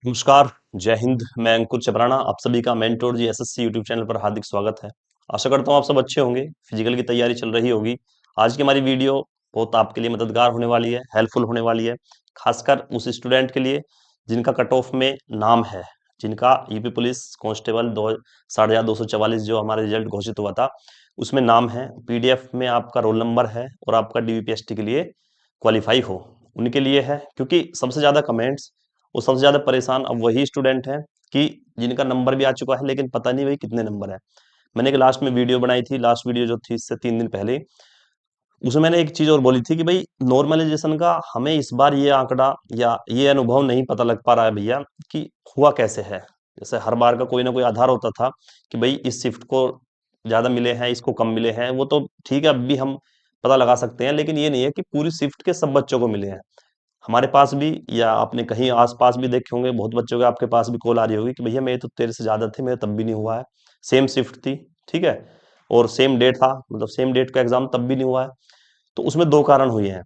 नमस्कार। जय हिंद। मैं अंकुर चपराना आप सभी का मेंटोर जी एसएससी यूट्यूब चैनल पर हार्दिक स्वागत है। आशा करता हूँ आप सब अच्छे होंगे, फिजिकल की तैयारी चल रही होगी। आज की हमारी वीडियो बहुत आपके लिए मददगार होने वाली है, हेल्पफुल होने वाली है, खासकर उस स्टूडेंट के लिए जिनका कट ऑफ में नाम है, जिनका यूपी पुलिस कांस्टेबल 60,244 जो हमारा रिजल्ट घोषित हुआ था उसमें नाम है, पीडीएफ में आपका रोल नंबर है और आपका डीवीपीएसटी के लिए क्वालिफाई हो, उनके लिए है। क्योंकि सबसे ज्यादा कमेंट्स और सबसे ज्यादा परेशान अब वही स्टूडेंट हैं कि जिनका नंबर भी आ चुका है लेकिन पता नहीं भाई कितने नंबर है। मैंने एक लास्ट में वीडियो बनाई थी, लास्ट वीडियो जो थी इससे 3 दिन पहले, उसमें मैंने एक चीज और बोली थी कि भाई नॉर्मलाइजेशन का हमें इस बार ये आंकड़ा या ये अनुभव नहीं पता लग पा रहा है भैया कि हुआ कैसे है। जैसे हर बार का कोई ना कोई आधार होता था कि भाई इस शिफ्ट को ज्यादा मिले हैं, इसको कम मिले हैं, वो तो ठीक है, अब भी हम पता लगा सकते हैं, लेकिन ये नहीं है कि पूरी शिफ्ट के सब बच्चों को मिले हैं। हमारे पास भी या आपने कहीं आसपास भी देखे होंगे, बहुत बच्चों के आपके पास भी कॉल आ रही होगी कि भैया मेरे तो तेरे से ज्यादा थे, मेरे तब भी नहीं हुआ है। सेम शिफ्ट थी, ठीक है, और सेम डेट था, मतलब सेम डेट का एग्जाम तब भी नहीं हुआ है। तो उसमें दो कारण हुए हैं।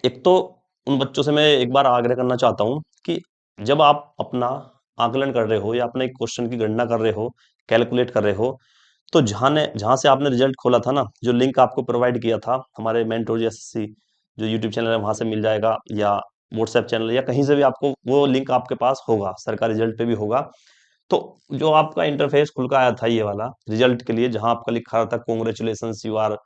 एक तो उन बच्चों से मैं एक बार आग्रह करना चाहता हूं कि जब आप अपना आकलन कर रहे हो या अपने क्वेश्चन की गणना कर रहे हो, कैलकुलेट कर रहे हो, तो जहां से आपने रिजल्ट खोला था ना, जो लिंक आपको प्रोवाइड किया था हमारे मेंटोर एसएससी जो यूट्यूब चैनल है वहां से मिल जाएगा, या व्हाट्सएप चैनल या कहीं से भी आपको वो लिंक आपके पास होगा, सरकारी रिजल्ट पे भी होगा। तो जो आपका इंटरफेस खुल का आया था ये वाला रिजल्ट के लिए, जहां आपका लिखा था congratulation you are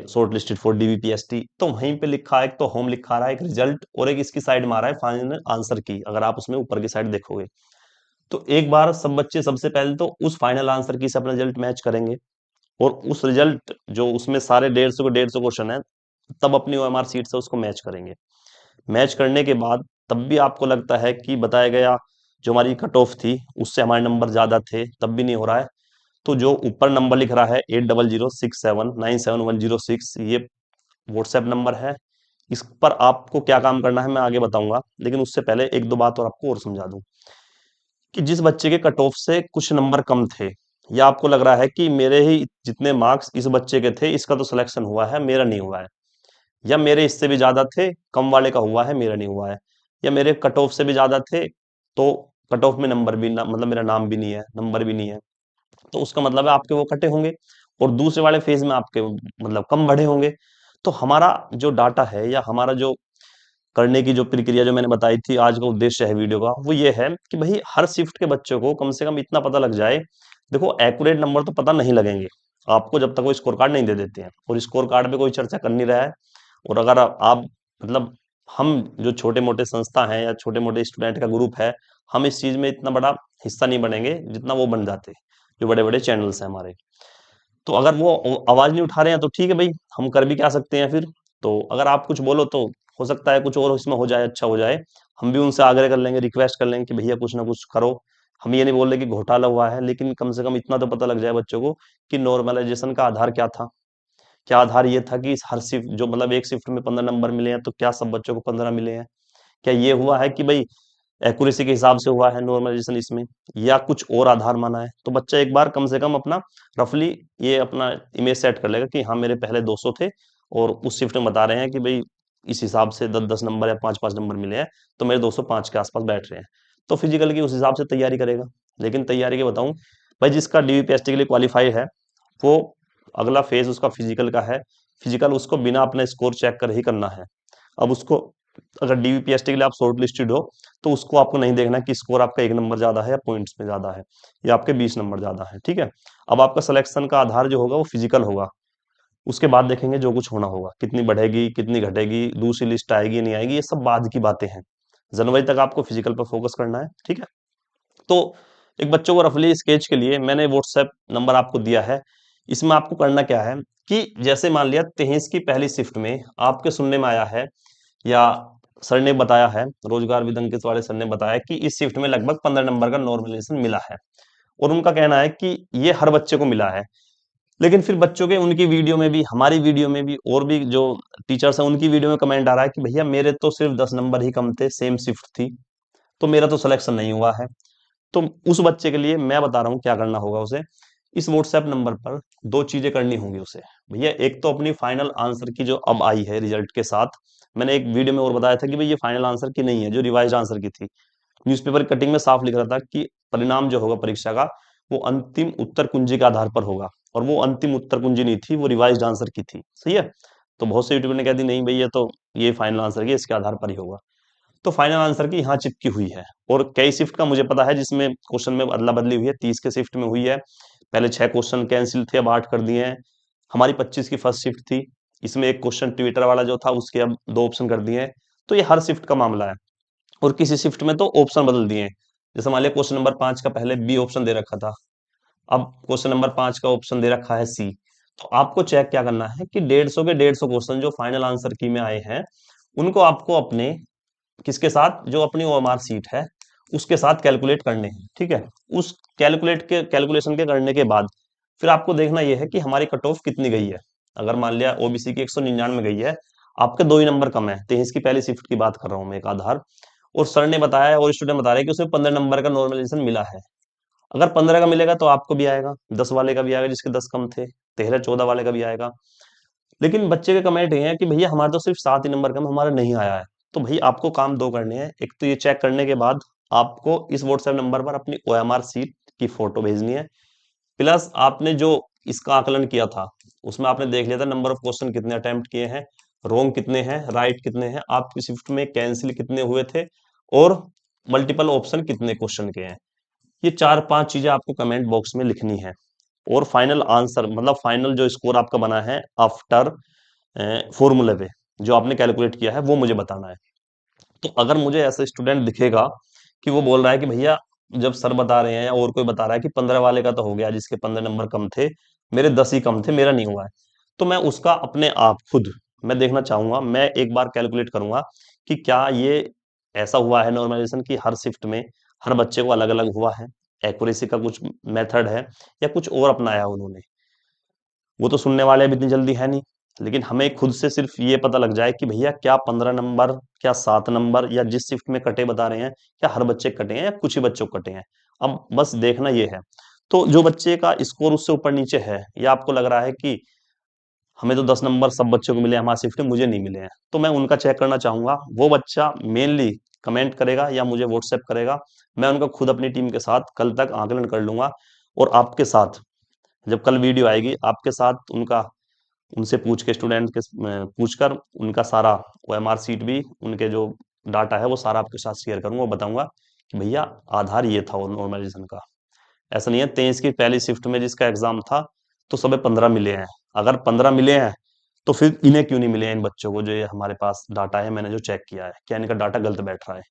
shortlisted for DVPST, तो वहीं पे लिखा है, एक तो होम लिखा रहा है, एक रिजल्ट, और एक इसकी साइड में आ रहा है फाइनल आंसर की, अगर आप उसमें ऊपर की साइड देखोगे। तो एक बार सब बच्चे सबसे पहले तो उस फाइनल आंसर की से अपना रिजल्ट मैच करेंगे, और उस रिजल्ट जो उसमें सारे 150 क्वेश्चन है, तब अपनी ओएमआर सीट से उसको मैच करेंगे। मैच करने के बाद तब भी आपको लगता है कि बताया गया जो हमारी कट ऑफ थी उससे हमारे नंबर ज्यादा थे, तब भी नहीं हो रहा है, तो जो ऊपर नंबर लिख रहा है 8006797106, ये व्हाट्सएप नंबर है। इस पर आपको क्या काम करना है मैं आगे बताऊंगा, लेकिन उससे पहले एक दो बात और आपको और समझा दूं कि जिस बच्चे के कट ऑफ से कुछ नंबर कम थे, या आपको लग रहा है कि मेरे ही जितने मार्क्स इस बच्चे के थे इसका तो सिलेक्शन हुआ है, मेरा नहीं हुआ है, या मेरे इससे भी ज्यादा थे, कम वाले का हुआ है, मेरा नहीं हुआ है, या मेरे कट ऑफ से भी ज्यादा थे तो कट ऑफ में नंबर भी ना, मतलब मेरा नाम भी नहीं है, नंबर भी नहीं है, तो उसका मतलब है आपके वो कटे होंगे, और दूसरे वाले फेज में आपके मतलब कम बढ़े होंगे। तो हमारा जो डाटा है या हमारा जो करने की जो प्रक्रिया जो मैंने बताई थी, आज का उद्देश्य है वीडियो का, वो ये है कि भाई हर शिफ्ट के बच्चों को कम से कम इतना पता लग जाए। देखो एक्यूरेट नंबर तो पता नहीं लगेंगे आपको जब तक वो स्कोर कार्ड नहीं दे देते हैं, और स्कोर कार्ड पे कोई चर्चा कर नहीं रहा है। और अगर आप मतलब हम जो छोटे मोटे संस्था हैं या छोटे मोटे स्टूडेंट का ग्रुप है, हम इस चीज में इतना बड़ा हिस्सा नहीं बनेंगे जितना वो बन जाते जो बड़े बड़े चैनल्स हैं हमारे। तो अगर वो आवाज नहीं उठा रहे हैं तो ठीक है भाई, हम कर भी क्या सकते हैं फिर। तो अगर आप कुछ बोलो तो हो सकता है कुछ और इसमें हो जाए, अच्छा हो जाए। हम भी उनसे आग्रह कर लेंगे, रिक्वेस्ट कर लेंगे कि भैया कुछ ना कुछ करो। हम ये नहीं बोल रहे कि घोटाला हुआ है, लेकिन कम से कम इतना तो पता लग जाए बच्चों को कि नॉर्मलाइजेशन का आधार क्या था। क्या आधार ये था कि इस हर शिफ्ट जो मतलब एक शिफ्ट में 15 नंबर मिले हैं, तो क्या सब बच्चों को 15 मिले हैं? क्या ये हुआ है कि भाई एक्यूरेसी के हिसाब से हुआ है नॉर्मलाइजेशन इसमें, या कुछ और आधार माना है? तो बच्चा एक बार कम से कम अपना रफली ये अपना इमेज सेट कर लेगा कि हाँ मेरे पहले 200 थे, और उस शिफ्ट में बता रहे हैं कि भाई इस हिसाब से 10-10 नंबर या 5-5 नंबर मिले हैं, तो मेरे 205 के आसपास बैठ रहे हैं। तो फिजिकल की उस हिसाब से तैयारी करेगा। लेकिन तैयारी के बताऊं, भाई जिसका डीवीपीएसटी के लिए क्वालिफाई है, वो अगला फेज उसका फिजिकल का है। फिजिकल उसको बिना अपना स्कोर चेक कर ही करना है। अब उसको अगर डीवीपीएसटी के लिए आप शॉर्ट लिस्टेड हो, तो उसको आपको नहीं देखना कि स्कोर आपका 1 नंबर ज्यादा है या पॉइंट्स में ज्यादा है, या आपके 20 नंबर ज्यादा है, ठीक है। अब आपका सिलेक्शन का आधार जो होगा वो फिजिकल होगा। उसके बाद देखेंगे जो कुछ होना होगा, कितनी बढ़ेगी कितनी घटेगी, दूसरी लिस्ट आएगी नहीं आएगी, ये सब बाद की बातें हैं। जनवरी तक आपको फिजिकल पर फोकस करना है, ठीक है। तो एक बच्चों को रफली स्केच के लिए मैंने व्हाट्सएप नंबर आपको दिया है। इसमें आपको करना क्या है कि जैसे मान लिया 23 की पहली शिफ्ट में आपके सुनने में आया है, या सर ने बताया है, रोजगार विद अंकित वाले सर ने बताया कि इस शिफ्ट में लगभग 15 नंबर का नॉर्मलाइजेशन मिला है, और उनका कहना है कि ये हर बच्चे को मिला है। लेकिन फिर बच्चों के उनकी वीडियो में भी, हमारी वीडियो में भी, और भी जो टीचर्स हैं उनकी वीडियो में कमेंट आ रहा है कि भैया मेरे तो सिर्फ 10 नंबर ही कम थे, सेम शिफ्ट थी, तो मेरा तो सिलेक्शन नहीं हुआ है। तो उस बच्चे के लिए मैं बता रहा हूँ क्या करना होगा उसे। इस व्हाट्सएप नंबर पर दो चीजें करनी होंगी उसे। भैया एक तो अपनी फाइनल आंसर की जो अब आई है रिजल्ट के साथ, मैंने एक वीडियो में और बताया था कि भाई ये फाइनल आंसर की नहीं है, जो रिवाइज आंसर की थी, न्यूज़पेपर कटिंग में साफ लिख रहा था कि परिणाम जो होगा परीक्षा का वो अंतिम उत्तर कुंजी के आधार पर होगा, और वो अंतिम उत्तर कुंजी नहीं थी, वो रिवाइज्ड आंसर की थी। सही है। तो बहुत से यूट्यूबर ने कह दी नहीं भैया, तो ये फाइनल आंसर की इसके आधार पर ही होगा। तो फाइनल आंसर की यहाँ चिपकी हुई है। और कई शिफ्ट का मुझे पता है जिसमें क्वेश्चन में अदला बदली हुई है। 30 के शिफ्ट में हुई है, पहले 6 क्वेश्चन कैंसिल थे, अब 8 कर दिए हैं। हमारी 25 की फर्स्ट शिफ्ट थी, इसमें एक क्वेश्चन ट्विटर वाला जो था उसके अब 2 ऑप्शन कर दिए हैं। तो ये हर शिफ्ट का मामला है। और किसी शिफ्ट में तो ऑप्शन बदल दिए हैं। जैसे मान लिया क्वेश्चन नंबर 5 का पहले बी ऑप्शन दे रखा था, अब क्वेश्चन नंबर 5 का ऑप्शन दे रखा है सी। तो आपको चेक क्या करना है कि 150 के 150 क्वेश्चन जो फाइनल आंसर की में आए हैं, उनको आपको अपने किसके साथ, जो अपनी ओएमआर सीट है उसके साथ कैलकुलेट करने हैं। ठीक है। उस कैलकुलेशन के करने के बाद फिर आपको देखना यह है कि हमारी कट ऑफ कितनी गई है। अगर मान लिया ओबीसी की 199 गई है, आपके 2 ही नंबर कम है, 23 की पहली शिफ्ट की बात कर रहा हूं मैं, एक आधार। और सर ने बताया है और स्टूडेंट बता रहे हैं कि उसे 15 नंबर का नॉर्मलाइजेशन मिला है। अगर 15 का मिलेगा तो आपको भी आएगा, 10 वाले का भी आएगा जिसके 10 कम थे, 13 14 वाले का भी आएगा। लेकिन बच्चे के कमेंट ये है कि भैया हमारे तो सिर्फ 7 ही नंबर कम, हमारा नहीं आया है। तो भाई आपको काम दो करने हैं। एक तो ये चेक करने के बाद आपको इस व्हाट्सएप नंबर पर अपनी ओएमआर सीट की फोटो भेजनी है, प्लस आपने जो इसका आकलन किया था उसमें आपने देख लिया था नंबर ऑफ क्वेश्चन कितने अटेम्प्ट किए हैं, रोंग कितने हैं, राइट कितने हैं, आपकी शिफ्ट में कैंसिल कितने हुए थे, और मल्टीपल ऑप्शन कितने क्वेश्चन के हैं। ये 4 5 चीजें आपको कमेंट बॉक्स में लिखनी है। और फाइनल आंसर मतलब फाइनल जो स्कोर आपका बना है आफ्टर फॉर्मूले पे जो आपने कैलकुलेट किया है वो मुझे बताना है। तो अगर मुझे ऐसा स्टूडेंट दिखेगा कि वो बोल रहा है कि भैया जब सर बता रहे हैं या और कोई बता रहा है कि 15 वाले का तो हो गया जिसके 15 नंबर कम थे, मेरे 10 ही कम थे, मेरा नहीं हुआ है, तो मैं उसका अपने आप खुद मैं देखना चाहूंगा। मैं एक बार कैलकुलेट करूंगा कि क्या ये ऐसा हुआ है नॉर्मलाइजेशन की हर शिफ्ट में हर बच्चे को अलग अलग हुआ है, एक्यूरेसी का कुछ मेथड है या कुछ और अपनाया उन्होंने। वो तो सुनने वाले अब इतनी जल्दी है नहीं, लेकिन हमें खुद से सिर्फ ये पता लग जाए कि भैया क्या 15 नंबर, क्या 7 नंबर, या जिस शिफ्ट में कटे बता रहे हैं क्या हर बच्चे कटे हैं या कुछ ही बच्चों को कटे हैं। अब बस देखना ये है। तो जो बच्चे का स्कोर उससे ऊपर नीचे है या आपको लग रहा है कि हमें तो 10 नंबर सब बच्चों को मिले हैं, हमारी शिफ्ट में मुझे नहीं मिले हैं, तो मैं उनका चेक करना चाहूंगा। वो बच्चा मेनली कमेंट करेगा या मुझे व्हाट्सएप करेगा, मैं उनका खुद अपनी टीम के साथ कल तक आकलन कर लूंगा। और आपके साथ जब कल वीडियो आएगी आपके साथ उनका उनसे पूछ के स्टूडेंट के पूछकर उनका सारा ओएमआर सीट भी उनके जो डाटा है वो सारा आपके साथ शेयर करूंगा, और बताऊंगा कि भैया आधार ये था नॉर्मलाइजेशन का। ऐसा नहीं है 23 की पहली शिफ्ट में जिसका एग्जाम था तो सबे 15 मिले हैं। अगर 15 मिले हैं तो फिर इन्हें क्यों नहीं मिले हैं, इन बच्चों को जो ये हमारे पास डाटा है मैंने जो चेक किया है, क्या इनका डाटा गलत बैठ रहा है।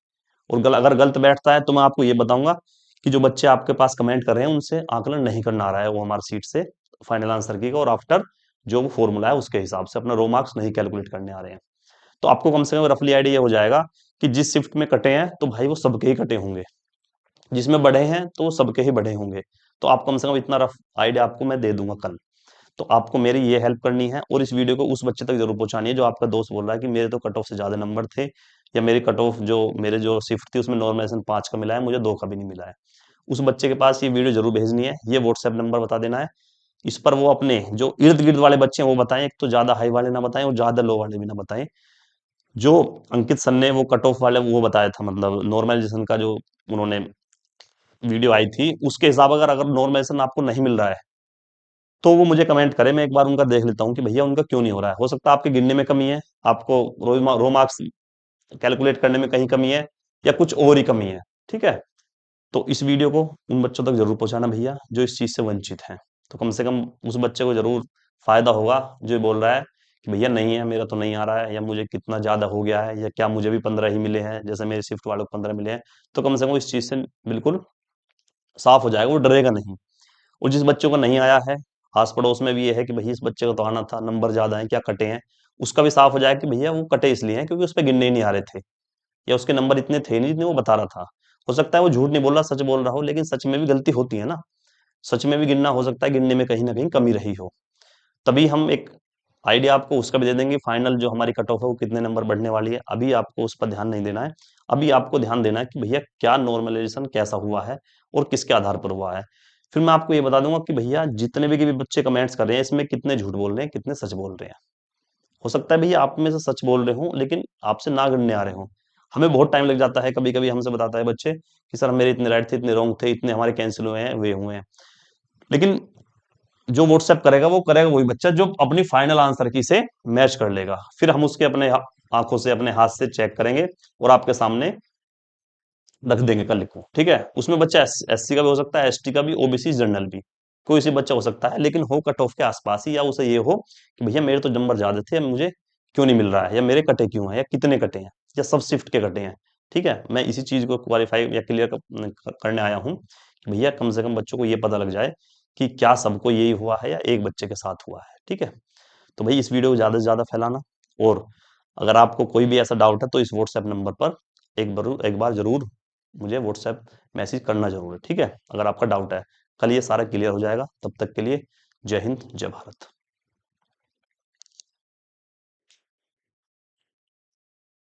और अगर गलत बैठता है तो मैं आपको ये बताऊंगा कि जो बच्चे आपके पास कमेंट कर रहे हैं उनसे आकलन नहीं करना आ रहा है वो हमारी सीट से फाइनल आंसर की का, और आफ्टर जो वो फॉर्मूला है उसके हिसाब से अपना रो मार्क्स नहीं कैलकुलेट करने आ रहे हैं। तो आपको कम से कम रफली आइडिया ये हो जाएगा कि जिस शिफ्ट में कटे हैं तो भाई वो सबके ही कटे होंगे, जिसमें बढ़े हैं तो वो सबके ही बढ़े होंगे। तो आप कम से कम इतना रफ आइडिया आपको मैं दे दूंगा कल। तो आपको मेरी ये हेल्प करनी है और इस वीडियो को उस बच्चे तक जरूर पहुंचानी है जो आपका दोस्त बोल रहा है कि मेरे तो कट ऑफ से ज्यादा नंबर थे, या मेरी कट ऑफ जो मेरे जो शिफ्ट थी उसमें नॉर्मलाइजेशन 5 का मिला है, मुझे 2 का भी नहीं मिला है। उस बच्चे के पास ये वीडियो जरूर भेजनी है, ये व्हाट्सएप नंबर बता देना है। इस पर वो अपने जो इर्द गिर्द वाले बच्चे हैं वो बताएं, एक तो ज्यादा हाई वाले ना बताएं और ज्यादा लो वाले भी ना बताएं। जो अंकित सर ने वो कट ऑफ वाले वो बताया था, मतलब नॉर्मलाइजेशन का जो उन्होंने वीडियो आई थी उसके हिसाब अगर अगर नॉर्मलाइजेशन आपको नहीं मिल रहा है तो वो मुझे कमेंट करे, मैं एक बार उनका देख लेता हूँ कि भैया उनका क्यों नहीं हो रहा है। हो सकता है आपके गिनने में कमी है, आपको रो मार्क्स कैलकुलेट करने में कहीं कमी है, या कुछ और ही कमी है। ठीक है। तो इस वीडियो को उन बच्चों तक जरूर पहुंचाना भैया जो इस चीज से वंचित हैं। तो कम से कम उस बच्चे को जरूर फायदा होगा जो ये बोल रहा है कि भैया नहीं है, मेरा तो नहीं आ रहा है, या मुझे कितना ज्यादा हो गया है, या क्या मुझे भी 15 ही मिले हैं जैसे मेरे शिफ्ट वालों को 15 मिले हैं। तो कम से कम इस चीज से बिल्कुल साफ हो जाएगा, वो डरेगा नहीं। और जिस बच्चों को नहीं आया है आस पड़ोस में भी ये है कि भैया इस बच्चे को तो आना था, नंबर ज्यादा है, क्या कटे हैं, उसका भी साफ हो जाएगा कि भैया वो कटे इसलिए हैं क्योंकि उस पर गिनने ही नहीं आ रहे थे, या उसके नंबर इतने थे नहीं जितने वो बता रहा था। हो सकता है वो झूठ नहीं बोल रहा, सच बोल रहा हो, लेकिन सच में भी गलती होती है ना। सच में भी गिनना हो सकता है गिनने में कहीं ना कहीं कमी रही हो। तभी हम एक आइडिया आपको उसका भी दे देंगे फाइनल जो हमारी कट ऑफ है वो कितने नंबर बढ़ने वाली है। अभी आपको उस पर ध्यान नहीं देना है, अभी आपको ध्यान देना है कि भैया क्या नॉर्मलाइजेशन कैसा हुआ है और किसके आधार पर हुआ है। फिर मैं आपको ये बता दूंगा कि भैया जितने भी बच्चे कमेंट्स कर रहे हैं इसमें कितने झूठ बोल रहे हैं कितने सच बोल रहे हैं। हो सकता है भैया आप में से सच बोल रहे हो लेकिन आपसे ना गिनने आ रहे हो। हमें बहुत टाइम लग जाता है, कभी कभी हमसे बताता है बच्चे कि सर मेरे इतने राइट थे, इतने रॉन्ग थे, इतने हमारे कैंसिल हुए हैं, वे हुए हैं। लेकिन जो व्हाट्सएप करेगा वो करेगा वही बच्चा जो अपनी फाइनल आंसर की से मैच कर लेगा। फिर हम उसके अपने आंखों से, अपने हाथ से चेक करेंगे और आपके सामने रख देंगे कल को, ठीक है। उसमें बच्चा एससी का भी हो सकता है, एसटी का भी, ओबीसी जनरल भी, कोई सी बच्चा हो सकता है, लेकिन हो कट ऑफ के आसपास ही, या उसे ये हो कि भैया मेरे तो नंबर ज्यादा थे, मुझे क्यों नहीं मिल रहा है, या मेरे कटे क्यों है, या कितने कटे हैं, या सब शिफ्ट के कटे हैं। ठीक है, मैं इसी चीज को क्वालिफाई या क्लियर करने आया हूँ कि भैया कम से कम बच्चों को ये पता लग जाए कि क्या सबको यही हुआ है या एक बच्चे के साथ हुआ है। ठीक है, तो भाई इस वीडियो को ज्यादा से ज्यादा फैलाना, और अगर आपको कोई भी ऐसा डाउट है तो इस व्हाट्सएप नंबर पर एक बार जरूर मुझे व्हाट्सएप मैसेज करना जरूर है। ठीक है, अगर आपका डाउट है, कल ये सारा क्लियर हो जाएगा। तब तक के लिए जय हिंद, जय भारत।